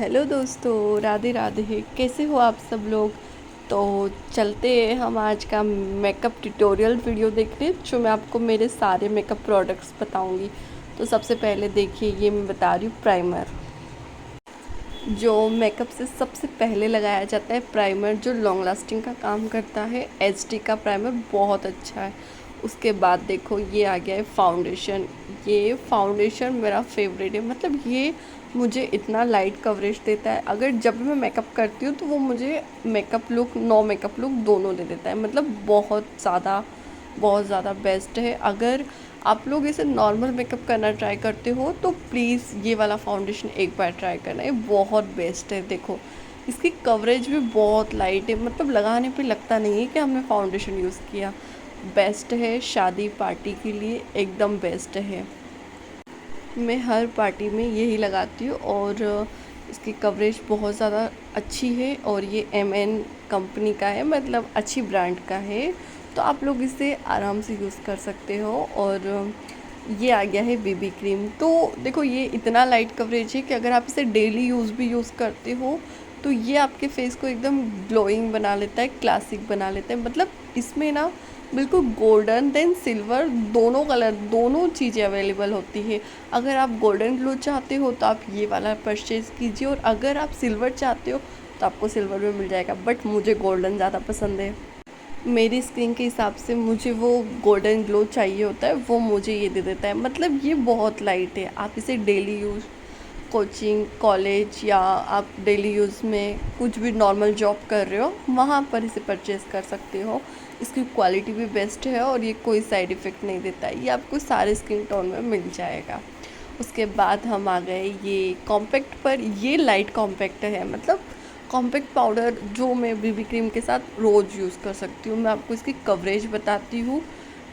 Hello दोस्तों, राधे राधे। कैसे हो आप सब लोग। तो चलते हैं हम आज का मेकअप ट्यूटोरियल वीडियो देखने, जो मैं आपको मेरे सारे मेकअप प्रोडक्ट्स बताऊंगी। तो सबसे पहले देखिए, ये मैं बता रही हूँ प्राइमर। जो मेकअप से सबसे पहले लगाया जाता है प्राइमर, जो लॉन्ग लास्टिंग का काम करता है। एचडी का प्राइमर बहुत अच्छा है। उसके बाद देखो, ये आ गया है फाउंडेशन। ये फाउंडेशन मेरा फेवरेट है। मतलब ये मुझे इतना लाइट कवरेज देता है। अगर जब भी मैं मेकअप करती हूँ तो वो मुझे makeup look, no makeup look दोनों दे देता है। मतलब बहुत ज़्यादा बेस्ट है। अगर आप लोग इसे नॉर्मल मेकअप करना ट्राई करते हो तो प्लीज़ ये वाला फाउंडेशन एक बार ट्राई करना, ये बहुत बेस्ट है। देखो, इसकी कवरेज भी बहुत लाइट है। मतलब लगाने पे लगता नहीं है कि हमने फाउंडेशन यूज़ किया। बेस्ट है, शादी पार्टी के लिए एकदम बेस्ट है। मैं हर पार्टी में यही लगाती हूँ और इसकी कवरेज बहुत ज़्यादा अच्छी है। और ये एमएन कंपनी का है, मतलब अच्छी ब्रांड का है। तो आप लोग इसे आराम से यूज़ कर सकते हो। और ये आ गया है बीबी क्रीम। तो देखो, ये इतना लाइट कवरेज है कि अगर आप इसे डेली यूज़ भी यूज़ करते हो तो ये आपके फेस को एकदम ग्लोइंग बना लेता है, क्लासिक बना लेता है। मतलब इसमें ना बिल्कुल गोल्डन देन सिल्वर, दोनों कलर, दोनों चीज़ें अवेलेबल होती है। अगर आप गोल्डन ग्लो चाहते हो तो आप ये वाला परचेज़ कीजिए, और अगर आप सिल्वर चाहते हो तो आपको सिल्वर में मिल जाएगा। बट मुझे गोल्डन ज़्यादा पसंद है। मेरी स्किन के हिसाब से मुझे वो गोल्डन ग्लो चाहिए होता है, वो मुझे ये दे देता है। मतलब ये बहुत लाइट है। आप इसे डेली यूज़, कोचिंग, कॉलेज, या आप डेली यूज़ में कुछ भी नॉर्मल जॉब कर रहे हो वहाँ पर इसे परचेज़ कर सकते हो। इसकी क्वालिटी भी बेस्ट है और ये कोई साइड इफ़ेक्ट नहीं देता है। ये आपको सारे स्किन टोन में मिल जाएगा। उसके बाद हम आ गए ये कॉम्पैक्ट पर। ये लाइट कॉम्पैक्ट है। मतलब कॉम्पैक्ट पाउडर जो मैं बीबी क्रीम के साथ रोज़ यूज़ कर सकती हूँ। मैं आपको इसकी कवरेज बताती हूँ।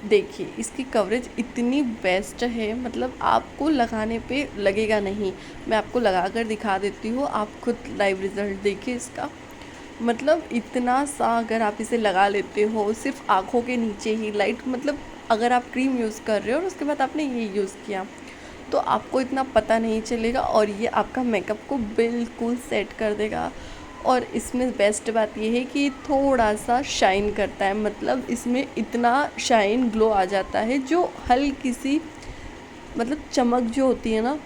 देखिए, इसकी कवरेज इतनी बेस्ट है, मतलब आपको लगाने पे लगेगा नहीं। मैं आपको लगा कर दिखा देती हूँ, आप खुद लाइव रिज़ल्ट देखिए इसका। मतलब इतना सा अगर आप इसे लगा लेते हो सिर्फ आँखों के नीचे ही लाइट, मतलब अगर आप क्रीम यूज़ कर रहे हो और उसके बाद आपने ये यूज़ किया तो आपको इतना पता नहीं चलेगा, और ये आपका मेकअप को बिल्कुल सेट कर देगा। और इसमें बेस्ट बात ये है कि थोड़ा सा शाइन करता है। मतलब इसमें इतना शाइन ग्लो आ जाता है, जो हल्की सी, मतलब चमक जो होती है ना,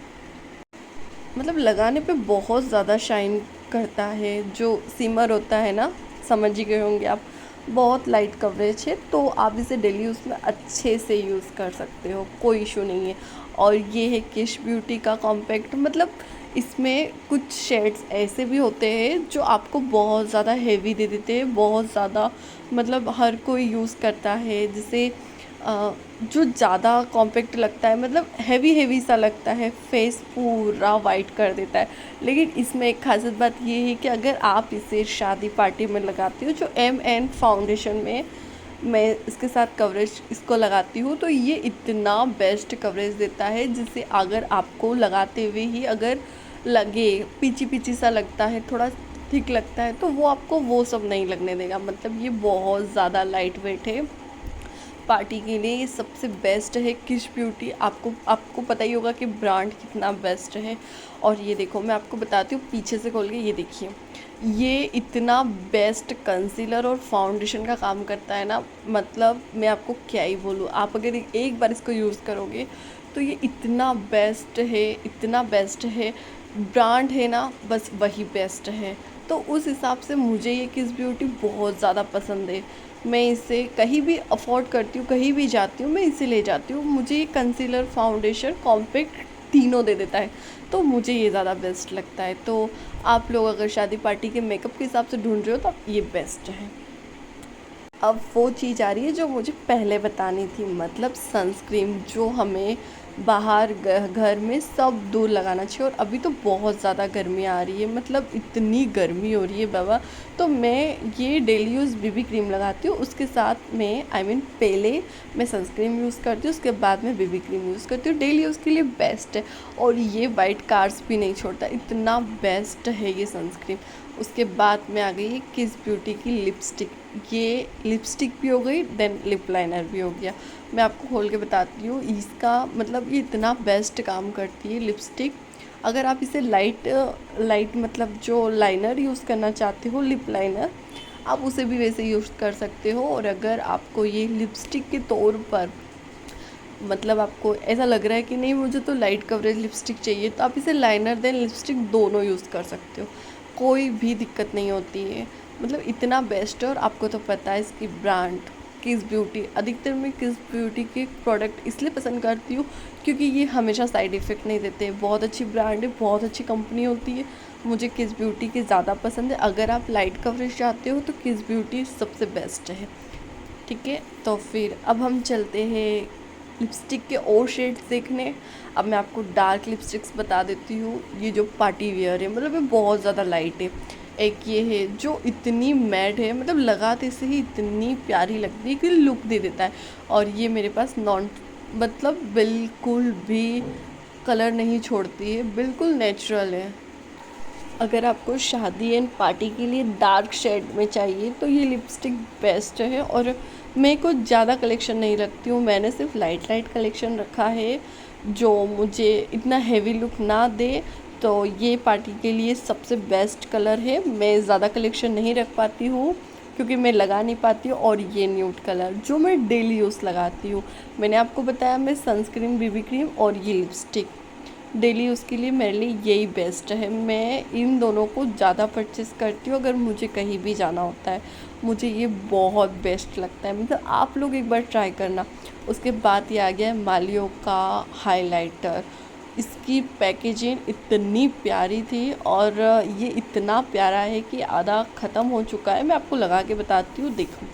मतलब लगाने पे बहुत ज़्यादा शाइन करता है। जो सिमर होता है ना, समझ ही गए होंगे आप। बहुत लाइट कवरेज है, तो आप इसे डेली यूज़ में अच्छे से यूज़ कर सकते हो, कोई इशू नहीं है। और ये है किश ब्यूटी का कॉम्पैक्ट। मतलब इसमें कुछ शेड्स ऐसे भी होते हैं जो आपको बहुत ज़्यादा हेवी दे देते हैं, बहुत ज़्यादा। मतलब हर कोई यूज़ करता है, जिसे जो ज़्यादा कॉम्पैक्ट लगता है, मतलब हैवी हैवी सा लगता है, फेस पूरा वाइट कर देता है। लेकिन इसमें एक खासियत बात ये है कि अगर आप इसे शादी पार्टी में लगाती हो, जो एम एन फाउंडेशन में मैं इसके साथ कवरेज इसको लगाती हूँ, तो ये इतना बेस्ट कवरेज देता है, जिससे अगर आपको लगाते हुए ही अगर लगे पीची पीची सा लगता है, थोड़ा थिक लगता है, तो वो आपको वो सब नहीं लगने देगा। मतलब ये बहुत ज़्यादा लाइट वेट है। पार्टी के लिए ये सबसे बेस्ट है किश ब्यूटी। आपको आपको पता ही होगा कि ब्रांड कितना बेस्ट है। और ये देखो, मैं आपको बताती हूँ पीछे से खोल के, ये देखिए, ये इतना बेस्ट कंसीलर और फाउंडेशन का काम करता है ना। मतलब मैं आपको क्या ही बोलूँ, आप अगर एक बार इसको यूज़ करोगे तो ये इतना बेस्ट है, इतना बेस्ट है। ब्रांड है ना, बस वही बेस्ट है। तो उस हिसाब से मुझे ये किस ब्यूटी बहुत ज़्यादा पसंद है। मैं इसे कहीं भी अफोर्ड करती हूँ, कहीं भी जाती हूँ मैं इसे ले जाती हूँ। मुझे ये कंसीलर, फाउंडेशन, कॉम्पैक्ट तीनों दे देता है, तो मुझे ये ज़्यादा बेस्ट लगता है। तो आप लोग अगर शादी पार्टी के मेकअप के हिसाब से ढूंढ रहे हो तो ये बेस्ट है। अब वो चीज़ आ रही है जो मुझे पहले बतानी थी, मतलब सनस्क्रीन, जो हमें बाहर घर में सब दूर लगाना चाहिए। और अभी तो बहुत ज़्यादा गर्मी आ रही है, मतलब इतनी गर्मी हो रही है बाबा। तो मैं ये डेली यूज़ बीबी क्रीम लगाती हूँ, उसके साथ में पहले मैं सनस्क्रीन यूज़ करती हूँ, उसके बाद में बीबी क्रीम यूज़ करती हूँ। डेली यूज़ के लिए बेस्ट है। और ये वाइट कार्स भी नहीं छोड़ता, इतना बेस्ट है ये सनस्क्रीन। उसके बाद में आ गई किस ब्यूटी की लिपस्टिक। ये लिपस्टिक भी हो गई, देन लिप लाइनर भी हो गया। मैं आपको खोल के बताती हूँ इसका, मतलब ये इतना बेस्ट काम करती है लिपस्टिक। अगर आप इसे लाइट मतलब जो लाइनर यूज़ करना चाहते हो, लिप लाइनर, आप उसे भी वैसे यूज़ कर सकते हो। और अगर आपको ये लिपस्टिक के तौर पर मतलब आपको ऐसा लग रहा है कि नहीं मुझे तो लाइट कवरेज लिपस्टिक चाहिए, तो आप इसे लाइनर देन लिपस्टिक दोनों यूज़ कर सकते हो, कोई भी दिक्कत नहीं होती है। मतलब इतना बेस्ट है। और आपको तो पता है इसकी ब्रांड किस ब्यूटी, अधिकतर मैं किस ब्यूटी के प्रोडक्ट इसलिए पसंद करती हूँ क्योंकि ये हमेशा साइड इफ़ेक्ट नहीं देते। बहुत अच्छी ब्रांड है, बहुत अच्छी कंपनी होती है। मुझे किस ब्यूटी की ज़्यादा पसंद है। अगर आप लाइट कवरेज चाहते हो तो किस ब्यूटी सबसे बेस्ट है। ठीक है, तो फिर अब हम चलते हैं लिपस्टिक के और शेड्स देखने। अब मैं आपको डार्क लिपस्टिक्स बता देती हूँ। ये जो पार्टी वेयर है, मतलब ये बहुत ज़्यादा लाइट है। एक ये है जो इतनी मैट है, मतलब लगाते से ही इतनी प्यारी लगती है कि लुक दे देता है। और ये मेरे पास नॉन मतलब बिल्कुल भी कलर नहीं छोड़ती है, बिल्कुल नेचुरल है। अगर आपको शादी एंड पार्टी के लिए डार्क शेड में चाहिए तो ये लिपस्टिक बेस्ट है। और मैं कुछ ज़्यादा कलेक्शन नहीं रखती हूँ, मैंने सिर्फ लाइट लाइट कलेक्शन रखा है जो मुझे इतना हेवी लुक ना दे। तो ये पार्टी के लिए सबसे बेस्ट कलर है। मैं ज़्यादा कलेक्शन नहीं रख पाती हूँ क्योंकि मैं लगा नहीं पाती हूँ। और ये न्यूड कलर जो मैं डेली यूज़ लगाती हूँ, मैंने आपको बताया मैं सनस्क्रीन, बीबी क्रीम और ये लिपस्टिक डेली यूज़ के लिए मेरे लिए यही बेस्ट है। मैं इन दोनों को ज़्यादा परचेज़ करती हूँ अगर मुझे कहीं भी जाना होता है। मुझे ये बहुत बेस्ट लगता है, मतलब आप लोग एक बार ट्राई करना। उसके बाद ये आ गया है मालियो का हाइलाइटर। इसकी पैकेजिंग इतनी प्यारी थी और ये इतना प्यारा है कि आधा ख़त्म हो चुका है। मैं आपको लगा के बताती हूँ, देखो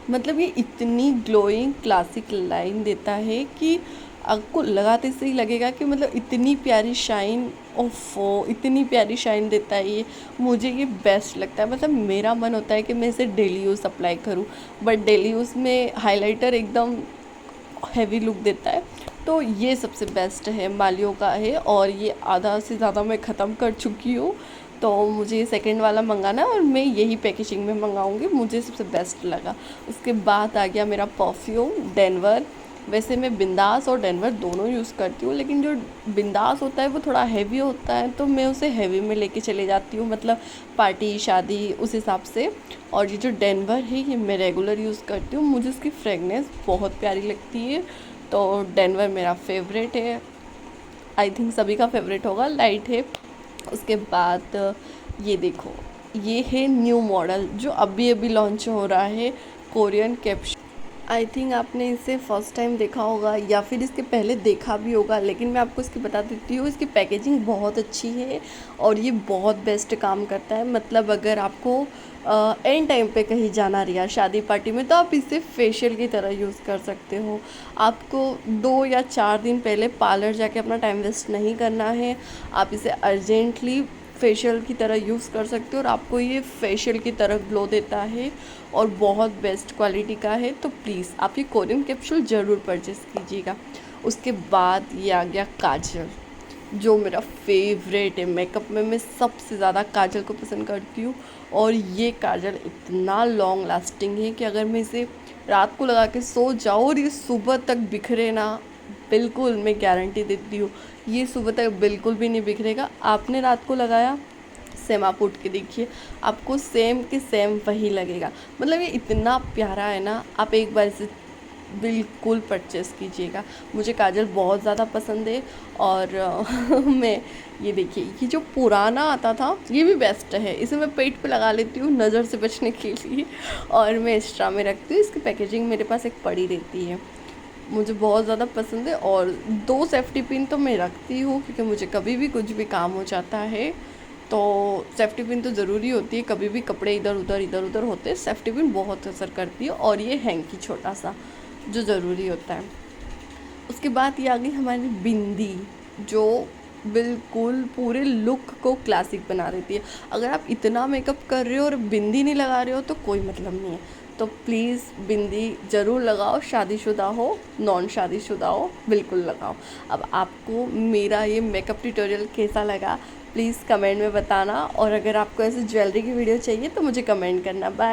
मतलब ये इतनी ग्लोइंग क्लासिक लाइन देता है कि आपको लगाते से ही लगेगा कि मतलब इतनी प्यारी शाइन, ओफो इतनी प्यारी शाइन देता है ये। मुझे ये बेस्ट लगता है, मतलब मेरा मन होता है कि मैं इसे डेली यूज़ अप्लाई करूँ, बट डेली यूज़ में हाइलाइटर एकदम हैवी लुक देता है। तो ये सबसे बेस्ट है, मालियो का है। और ये आधा से ज़्यादा मैं ख़त्म कर चुकी हूँ, तो मुझे सेकंड वाला मंगाना है और मैं यही पैकेजिंग में मंगाऊंगी, मुझे सबसे बेस्ट लगा। उसके बाद आ गया मेरा परफ्यूम डेनवर। वैसे मैं बिंदास और डेनवर दोनों यूज़ करती हूँ, लेकिन जो बिंदास होता है वो थोड़ा हैवी होता है तो मैं उसे हैवी में लेके चले जाती हूँ, मतलब पार्टी शादी उस हिसाब से। और ये जो डेनवर है ये मैं रेगुलर यूज़ करती हूँ, मुझे इसकी फ्रेगनेंस बहुत प्यारी लगती है। तो डेनवर मेरा फेवरेट है, आई थिंक सभी का फेवरेट होगा, लाइट है। उसके बाद ये देखो, ये है न्यू मॉडल जो अभी अभी लॉन्च हो रहा है, कोरियन कैप्शन। आई थिंक आपने इसे फर्स्ट टाइम देखा होगा या फिर इसके पहले देखा भी होगा, लेकिन मैं आपको इसकी बता देती हूँ। इसकी पैकेजिंग बहुत अच्छी है और ये बहुत बेस्ट काम करता है। मतलब अगर आपको एंड टाइम पे कहीं जाना रहा शादी पार्टी में, तो आप इसे फेशियल की तरह यूज़ कर सकते हो। आपको 2 या 4 दिन पहले पार्लर जाके अपना टाइम वेस्ट नहीं करना है, आप इसे अर्जेंटली फेशियल की तरह यूज़ कर सकते हो और आपको ये फेशियल की तरह ग्लो देता है और बहुत बेस्ट क्वालिटी का है। तो प्लीज़ आप ये कोरियन कैप्सूल ज़रूर परचेज़ कीजिएगा। उसके बाद ये आ गया काजल, जो मेरा फेवरेट है। मेकअप में मैं सबसे ज़्यादा काजल को पसंद करती हूँ और ये काजल इतना लॉन्ग लास्टिंग है कि अगर मैं इसे रात को लगा के सो जाऊँ और ये सुबह तक बिखरे ना, बिल्कुल मैं गारंटी देती हूँ ये सुबह तक बिल्कुल भी नहीं बिखरेगा। आपने रात को लगाया, सेम आप उठ के देखिए, आपको सेम के सेम वही लगेगा। मतलब ये इतना प्यारा है ना, आप एक बार इसे बिल्कुल परचेज़ कीजिएगा। मुझे काजल बहुत ज़्यादा पसंद है। और मैं ये देखिए, ये जो पुराना आता था ये भी बेस्ट है, इसे मैं पेट पे लगा लेती हूँ नज़र से बचने के लिए और मैं एक्स्ट्रा में रखती हूँ। इसकी पैकेजिंग मेरे पास एक पड़ी रहती है, मुझे बहुत ज़्यादा पसंद है। और 2 सेफ्टी पिन तो मैं रखती हूँ क्योंकि मुझे कभी भी कुछ भी काम हो जाता है तो सेफ्टी पिन तो ज़रूरी होती है। कभी भी कपड़े इधर उधर होते हैं, सेफ्टी पिन बहुत असर करती है। और ये हैंकी छोटा सा जो ज़रूरी होता है। उसके बाद ये आ गई हमारी बिंदी, जो बिल्कुल पूरे लुक को क्लासिक बना देती है। अगर आप इतना मेकअप कर रहे हो और बिंदी नहीं लगा रहे हो तो कोई मतलब नहीं है। तो प्लीज़ बिंदी ज़रूर लगाओ, शादीशुदा हो नॉन शादीशुदा हो बिल्कुल लगाओ। अब आपको मेरा ये मेकअप ट्यूटोरियल कैसा लगा प्लीज़ कमेंट में बताना, और अगर आपको ऐसे ज्वेलरी की वीडियो चाहिए तो मुझे कमेंट करना। बाय।